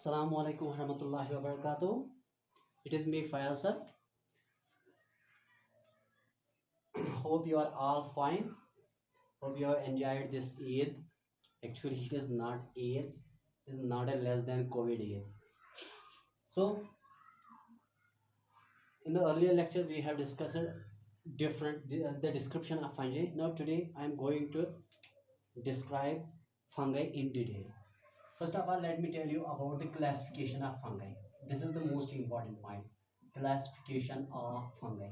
Assalamu alaikum warahmatullahi wabarakatuh. It is me Fayaz sir. Hope you are all fine. Hope you have enjoyed this Eid. Actually, it is not Eid. It is not a less than COVID Eid. So, in the earlier lecture, we have discussed the description of fungi. Now, today I am going to describe fungi in detail. First of all, let me tell you about the classification of fungi. This is the most important point. Classification of fungi.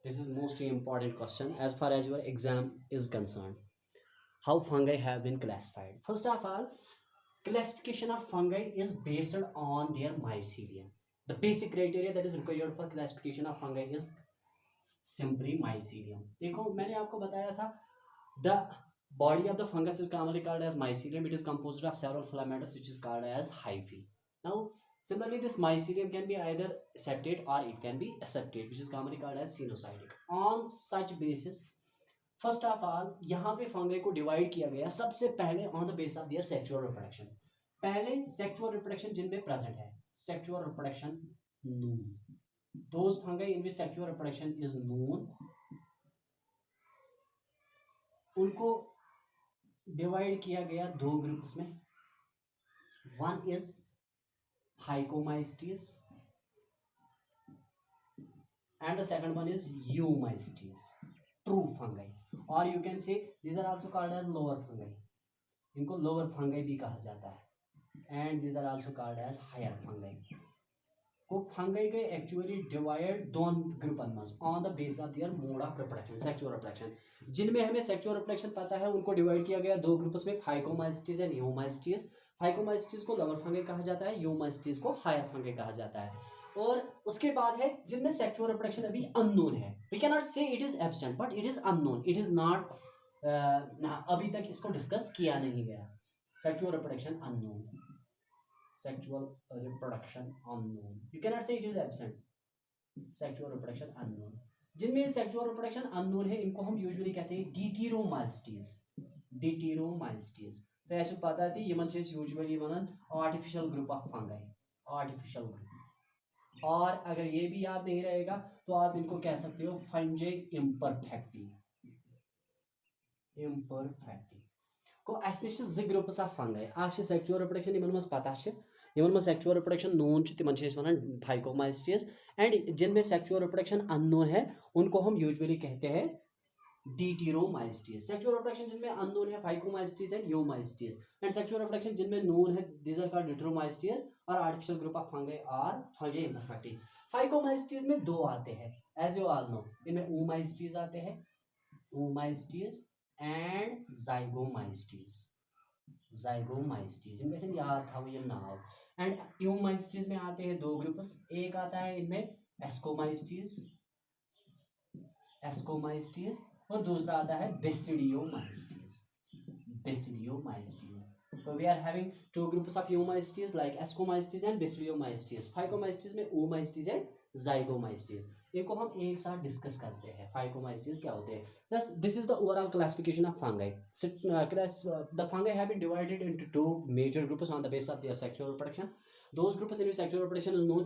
This is most important question as far as your exam is concerned. How fungi have been classified? First of all, classification of fungi is based on their mycelium. The basic criteria that is required for classification of fungi is simply mycelium. देखो मैंने आपको बताया था the body of the fungus is commonly called as mycelium. It is composed of several filaments which is called as hyphae. Now similarly, this mycelium can be either septate or it can be aseptate, which is commonly called as sinusoidic. On such basis, first of all यहाँ पे fungi को divide किया गया सबसे पहले on the base of their sexual reproduction. पहले sexual reproduction जिनमें present है, sexual reproduction known. Those fungi in which sexual reproduction is known, उनको डिवाइड किया गया दो ग्रुप्स में. One is phycomycetes and the second one is eumystes, true fungi, or you can say these are also called as lower fungi. इनको lower fungi भी कहा जाता है. And these are also called as higher fungi. को fungi के actually divide दोन ग्रुपन में on the base of their mode of reproduction, sexual reproduction. जिनमें हमें sexual reproduction पता है उनको डिवाइड किया गया दो ग्रुप्स में, फाइकोमाइस्टीज एंड यूमाइस्टीज. फाइकोमाइस्टीज को लोअर फंगी कहा जाता है, यूमाइस्टीज को हायर फंगी कहा जाता है. और उसके बाद है जिनमें सेक्सुअल रिप्रोडक्शन अभी अननोन है. We can not say it is absent but it is unknown. It is not अभी तक इसको डिस्कस किया नहीं गया. Sexual reproduction unknown, sexual reproduction unknown. You can not say it is absent. Sexual reproduction unknown. जिनमें sexual reproduction unknown है इनको हम यूजुअली कहते हैं डिटीरोमाइस्टीज. डिटीरोमाइस्टीज. तो ऐसे पता थी यमन से यूजुअली वनन artificial group of fungi, artificial group. और अगर ये भी याद नहीं रहेगा तो आप इनको कह सकते हो फंजाई इम्परफेक्टी. इम्परफेक्टी को असली ज ग्रुप्स ऑफ फंगाई. आख सेक्सुअल रिप्रोडक्शन यमन मस पता है, यमन मस सेक्सुअल रिप्रोडक्शन नोन तिमन वनान फाइकोमाइस्टीज. एंड जिनमें सेक्सुअल रिप्रोडक्शन अननोन है उनको हम यूजुअली कहते हैं डिटीरोमाइस्टीज. सेक्सुअल रिप्रोडक्शन जिनमें अननोन है phycomycetes and eumycetes. And sexual reproduction जिनमें नोन है दीज आर कॉल्ड डिटीरोमाइस्टीज. और artificial group of fungi are fungi imperfecti. Phycomycetes में दो आते हैं एज यू ऑल नो. इनमें ऊमाइस्टीज आते हैं, ऊमाइस्टीज एंड जाइगोमाइस्टीज. जाइगोमाइस्टीज इनमें से याद था वो ये नाम. एंड यूमाइस्टीज में आते हैं दो ग्रुप्स. एक आता है इनमें एस्कोमाइस्टीज, एस्कोमाइस्टीज, और दूसरा आता है बेसिडियोमाइस्टीज, बेसिडियोमाइस्टीज. So we are having two groups of eumystes like ascomystes and basidiomystes. Phycomystes में oomystes and zygomystes. इनको हम एक साथ डिस्कस करते हैं. फाइकोमाइस्टीज क्या होते हैं. Thus, this is the overall classification of fungi. The fungi have been divided into two major groups on the basis of their sexual reproduction. Those groups in which sexual reproduction is known,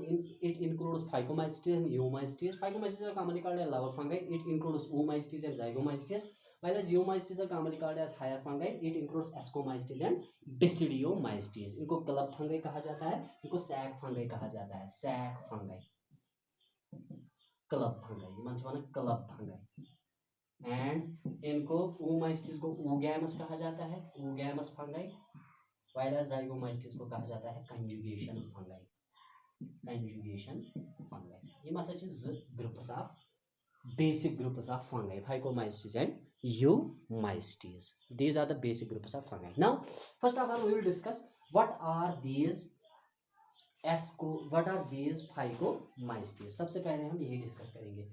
it includes Phycomystes and Eumystes. Phycomystes are commonly called as lower fungi. It includes Oomystes and Zygomystes. While as Eumystes are commonly called as higher fungi, it includes Ascomystes and Basidiomystes. इनको club fungi कहा जाता है, इनको sac fungi कहा जाता है. sac fungi, club fungi, ये मानते हैं club fungi. And इनको Oomystes को oogamous कहा जाता है, oogamous fungi. While as Zygomystes को कहा जाता है conjugation fungi, conjugation fungi. ये मसच groups of basic groups of fungi, Phycomystes and Eumystes. These are the basic groups of fungi. Now, first of all, we will discuss what are these Phycomystes. सबसे पहले हम यही discuss करेंगे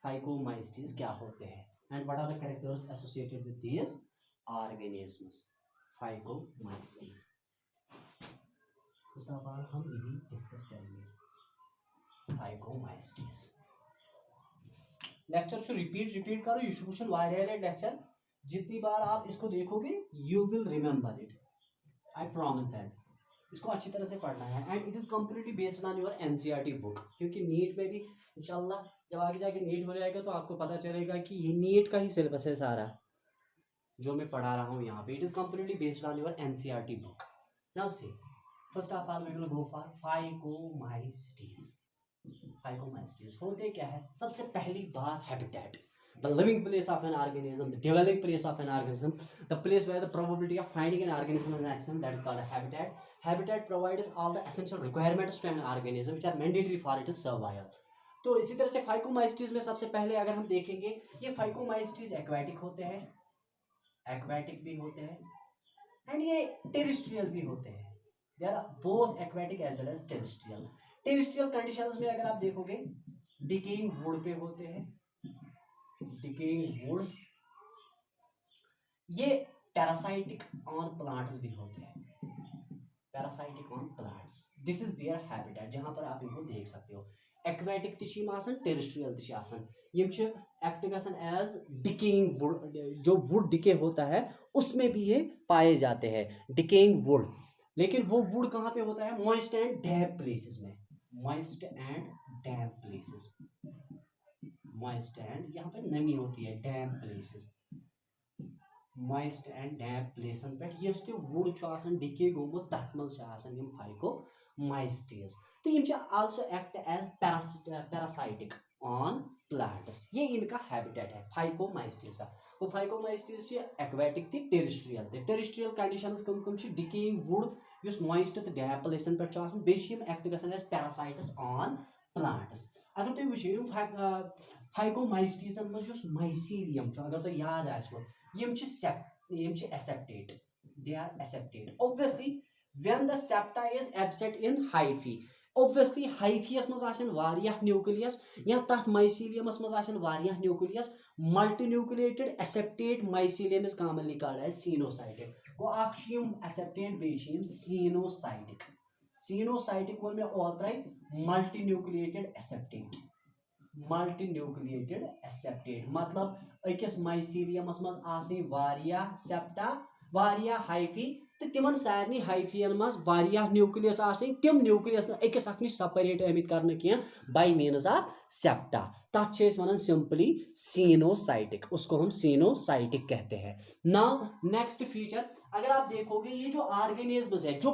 Phycomystes क्या होते हैं and what are the characters associated with these organisms. Phycomystes. First of all, हम यही डिस्कस करेंगे Phycomystes. लेक्चर को रिपीट करो. You should viral lecture. जितनी बार आप इसको देखोगे you will remember it. I promise that. इसको अच्छी तरह से पढ़ना है and it is completely based on your NCERT book, क्योंकि नीट में भी इंशाल्लाह जब आगे जाके नीट हो जाएगा तो आपको पता चलेगा कि ये नीट का ही सिलेबस है सारा जो मैं पढ़ा रहा हूँ यहाँ पे। It is completely based on your NCERT book. Now see first of all we will go for phycomycetes. Phycomycetes होते क्या है? सबसे पहली बात habitat, the living place of an organism, the dwelling place of an organism, the place where the probability of finding an organism is maximum, that is called a habitat. Habitat provides all the essential requirements to an organism which are mandatory for its survival. तो इसी तरह से फाइकोमाइसीटीज में सबसे पहले अगर हम देखेंगे, ये फाइकोमाइसीटीज एक्वाटिक होते हैं, एक्वाटिक भी होते हैं एंड ये टेरेस्ट्रियल भी होते हैं। They are both aquatic as well as terrestrial. Terrestrial conditions में अगर आप देखोगे डिकेइंग वुड पे होते हैं, डिकेइंग वुड। ये पैरासाइटिक ऑन प्लांट्स भी होते हैं, parasitic on plants. This is their habitat जहां पर आप इनको देख सकते हो। एक्वाटिक तिशी आसन, टेरेस्ट्रियल तिशी आसन। ये एक्ट गसन एज डिकेइंग वुड, जो वुड डिके होता है उसमें भी ये पाए जाते हैं, डिकेइंग वुड। लेकिन वो वुड कहाँ पे होता है? मॉइस्ट एंड डैम्प प्लेसेस में, moist and damp places, moist and यहाँ पे नमी होती है, डैम्प प्लेसेस, मॉइस्ट एंड डैम्प प्लेसन पे यस ते वुड छु आसन डिके गोमुत तथ मज छु आसन यम फाइकोमाइसीटीज। तो यम छु also act as parasitic on plants. ये इनका हैबिटेट है फाइकोमाइसीटीज का। वो फाइकोमाइसीटीज एक्वाटिक थी, टेरेस्ट्रियल थे। टेरेस्ट्रियल कंडीशंस कम कम छु डिकेइंग वुड युस मॉइस्ट तो डैम्प प्लेसन पे छु आसन, बे छु यम एक्ट गसन एज पैरासाइट्स ऑन प्लांट्स। अगर तुम वुचियो फाइकोमाइसीटीजन मज युस माइसीलियम छु, अगर तो याद आसो यम छु aseptate, they are aseptate. Obviously when the septa is absent in hyphae, obviously hyphaeus मज आसन वारियाह न्यूक्लियस या तथ माइसीलियमस मज आसन वारियाह nucleus. Multinucleated aseptate mycelium is commonly called as coenocytic. गो अख छु यम एसेप्टेट बे छु यम सिनोसाइटिक। सिनोसाइटिक वो में ओतराई मल्टीन्यूक्लिएटेड एसेप्टेट, मल्टीन्यूक्लिएटेड एसेप्टेट मतलब अकिस माइसीलियमस मज आसी वारियाह सेप्टा, वारियाह हाइफी, तो तिमन सारनी हाइफियन मज वारियाह न्यूक्लियस आसी, तिम न्यूक्लियस न अकिस अख निश सेपरेट आमित करने किया बाय मीन्स ऑफ सेप्टा। तथ छे इस वनन सिंपली सिनोसाइटिक, उसको हम सिनोसाइटिक कहते हैं। नाउ नेक्स्ट फीचर अगर आप देखोगे ये जो ऑर्गेनिज्म्स है, जो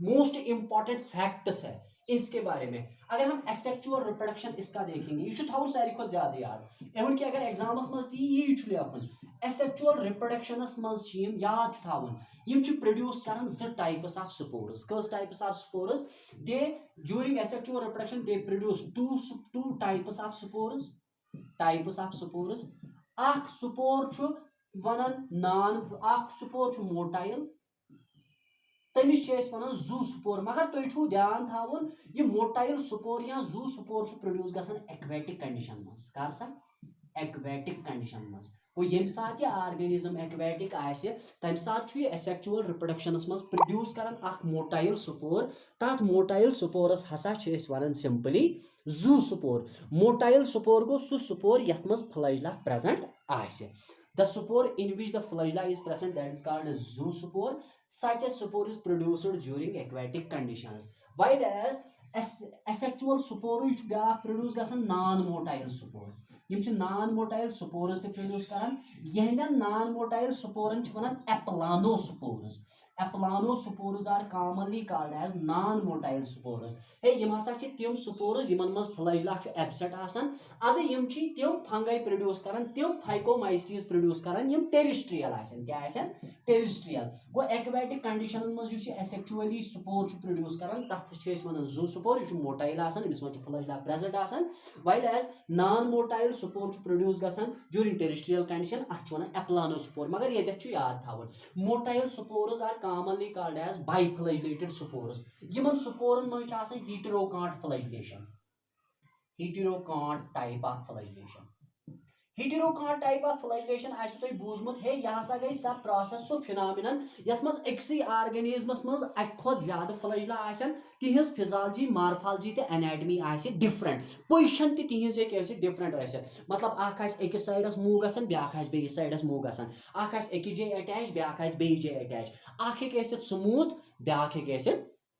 मोस्ट इंपॉर्टेंट फैक्ट्स है इसके बारे में, अगर हम एसेक्सुअल रिप्रोडक्शन इसका देखेंगे, यह थोड़ा सारी खुद ज्यादा याद एवन कि अगर एग्जामस मज दी ये लेखन एसेक्सुअल रिप्रोडक्शनस मज याद थावन यम प्रोड्यूस करन ज टाइप्स ऑफ स्पोर्स। कस types of spores? They during asexual reproduction they produce two types of spores, types of spores. अख स्पोर छु वनन नॉन, अख स्पोर छु मोटाइल, तमिस वन जू स्पोर। मगर तुम छो ध्यान थावन ये मोटाइल स्पोर या जू स्पोर प्रोड्यूस गसन एक्वेटिक कंडीशन मज। कर सा एक्वेटिक कंडीशन मज। वो यम साथ ये ऑर्गेनिज्म एक्वेटिक आसे तम साथ छु ये एसेक्सुअल रिप्रोडक्शनस मज प्रोड्यूस करन अख मोटाइल स्पोर। तथ मोटाइल स्पोरस हसा छ वनन सिंपली जू स्पोर। मोटाइल स्पोर गो सु स्पोर यथ मज फ्लैजिला प्रेजेंट आसे। The spore in which the flagella is present, that is called a zoospore. Such a spore is produced during aquatic conditions, while as asexual spore which produce gasan non-motile spore. यम non motile spores te produce karan यहंदन non motile sporen ch wanan aplanospores. Aplanospores are commonly called as non motile spores. Hey yim hasa ch tim spores yimन मज flagella ch absent आसान। अद यम ची तिम fungi produce करन, तिम फाइकोमाइसीटीज produce करन यम terrestrial आसन। क्या आसन? टेरेस्ट्रियल। गो एक्वेटिक कंडीशन मज युस एसेक्सुअली स्पोर छु प्रोड्यूस करन तथ छ इस वनन जू स्पोर। यह मोटाइल आसन, इस मज फ्लैजिला प्रेजेंट आसन। While as non motile spore छु प्रोड्यूस गसन ड्यूरिंग टेरेस्ट्रियल कंडीशन, अथ छ वनन एप्लानोस्पोर। मगर ये छु याद थावन motile spores are commonly called as biflagellated spores. यमन स्पोरन मज छ आसन heterokont flagellation, heterocont type of flagellation, heterokont type of flagellation आसो तुम बूझमुत हे यह हसा गई सब प्रोसेस सो फिनोमिनन यथ मज एक्सी ऑर्गेनिजमस मज अक खुद ज्यादा फ्लैगेला आसन तिहज फिजियोलॉजी मॉर्फोलॉजी ते एनाटॉमी आसे डिफरेंट पोजीशन ते तिहज एक ऐसे डिफरेंट आसे मतलब अख आस एकस साइडस मूव गसन ब्याख आस बेइस साइडस मूव गसन अख आस एकस जे अटैच ब्याख आस बेइस जे अटैच अख एक ऐसे स्मूथ ब्याख एक ऐसे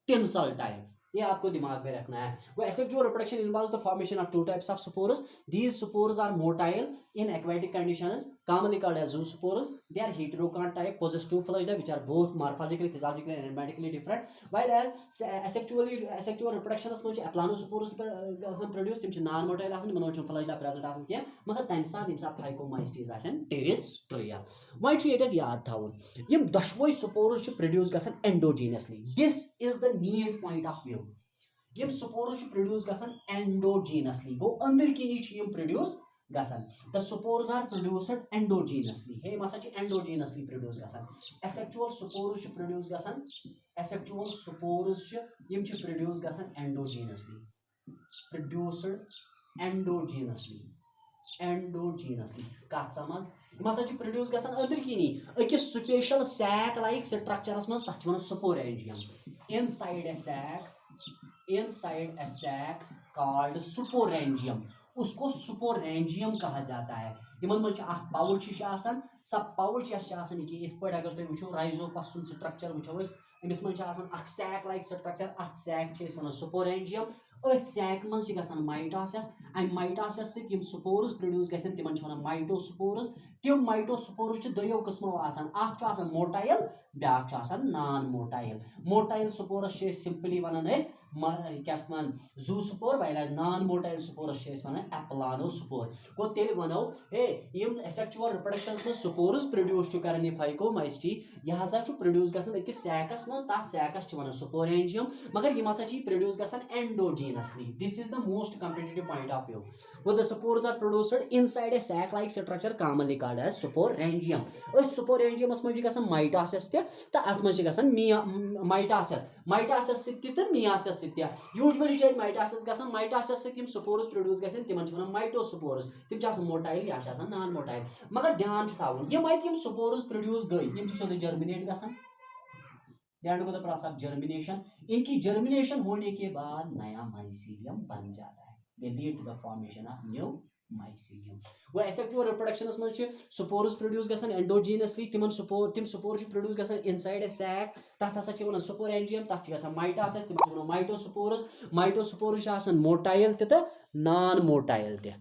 टिंसल टाइप ये आपको दिमाग में रखना है वो asexual reproduction involves the formation of two types of spores these spores are motile in aquatic conditions commonly called as zoospores they are heterocont type possess two flagella which are both morphologically physiologically and enzymatically different whereas asexual reproduction is much aplanospores produce tim non motile asan mano chum flagella present asan ke magar time saat phycomycetes asan terrestrial why chu yet yaad thawun yim dashwoi spores chu produce gasan endogenously this is the need point of view यम spores produce गसन endogenously गो अंदर किनी यम produce गसन the spores are produced endogenously हे मसा endogenously produce गसन एसेक्सुअल स्पोर्स प्रोड्यूस गसन एसेक्सुअल स्पोर्स यम प्रोड्यूस गसन एंडोजीनसली प्रोड्यूस्ड एंडोजीनसली कत समझ यम हसा प्रोड्यूस गसन अंदर किनी अकिस स्पेशल सैक लाइक स्ट्रक्चरस मज तथ वन sporangium inside a sac called sporangium उसको स्पोरेंजियम कहा जाता है इमन मज पाउच सब पाउच इत पे अगर तुम वो राइजोपस स्ट्रक्चर वो अमिस मज सैक लाइक स्ट्रक्चर अत सैक वन स्पोरेंजियम अथ सैक मज माइटोसिस अम माइटोसिस सम स्पोर्स प्रोड्यूस गसन तिमन वन माइटोस्पोर्स तिम माइटोस्पोर्स दोयो किस्मो मोटाइल ब्याक नॉन मोटाइल स्पोर्स सिंपली वन क्या zoospore while non motile spores वन एप्लानोस्पोर गो तेल वनो हे यम एसेक्सुअल रिप्रोडक्शन में स्पोर्स प्रोड्यूस कर फाइकोमाइसिटी यह हसा प्रोड्यूस गसन अकिस सैकस मज तथ सैकस वन स्पोरेंजियम मगर यम हसा प्रोड्यूस गसन endogenously this is the most competitive point of view वो the spores are produced inside a sac like structure commonly called as sporangium अथ स्पोरेंजियमस मज गसन माइटोसिस ते अथ मज गसन माइटोसिस ते मियासिस ते यूजुअली माइटोसिस से स्पोर्स प्रोड्यूस गसन तिमन वन माइटोस्पोर्स तिम मोटाइल या नॉन मोटाइल मगर ध्यान थवन यम स्पोर्स प्रोड्यूस गई यम सोदे जर्मिनेट गसन दैट गो द प्रोसेस ऑफ जर्मिनेशन इनकी जर्मिनेशन होने के बाद नया माइसीलियम बन जाता है they lead to the formation of new mycelium वो एसेक्सुअल रिप्रोडक्शनस मज स्पोर्स प्रोड्यूस गसन एंडोजीनसली तिम स्पोर प्रोड्यूस गसन इनसाइड ए सैक तथ हसा वन स्पोरेंजियम तथ गसन माइटोसिस तिम माइटोस्पोर्स मोटाइल ते नॉन मोटाइल ते